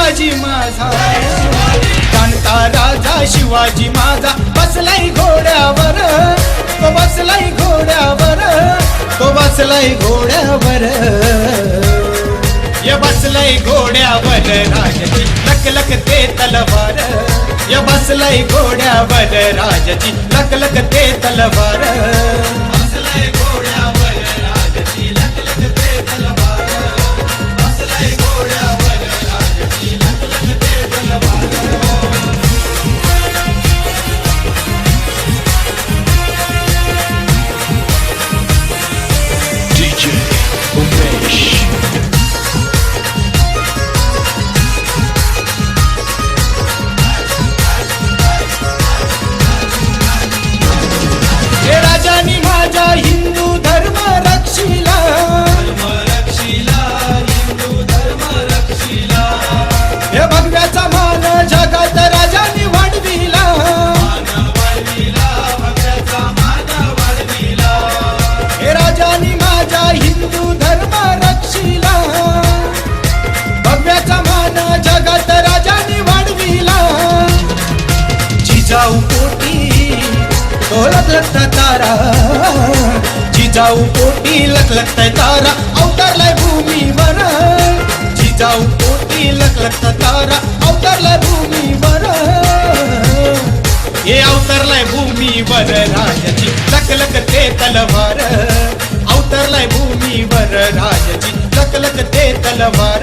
शिवाजी माझा, जाणता राजा शिवाजी माझा, बसलाय घोड्यावर, तो बसलाय घोड्यावर, तो बसलाय घोड्यावर, या बसलाय घोड्यावर राजाची लखलखते तलवार, या बसलाय घोड्यावर राजाची लखलखते तलवार, बसलाय घोड्यावर राजाची लखलखते तलवार, बसलाय घोड्यावर राजाची लखलखते तलवार. DJ Umesh. राजानी माझा हिंदू धर्म रक्षिला, हिंदू धर्म रक्षिला, हे भगव्याचा मान जगात राजानी वाढविला, भगव्याचा मान वाढविला, हे राजानी माझा हिंदू धर्म रक्षिला, भगव्याचा मान जगात राजानी वाढविला, जिजाऊ पोटी तो लखलखता तारा, जिजाऊ पोटी लखलखता तारा, अवतरलाय भूमीवर, जिजाऊ पोटी लखलखता तारा, अवतरलाय भूमीवर, हे अवतरलाय भूमीवर राजाची लखलखते तलवार, अवतरलाय भूमीवर राजाची लखलखते तलवार.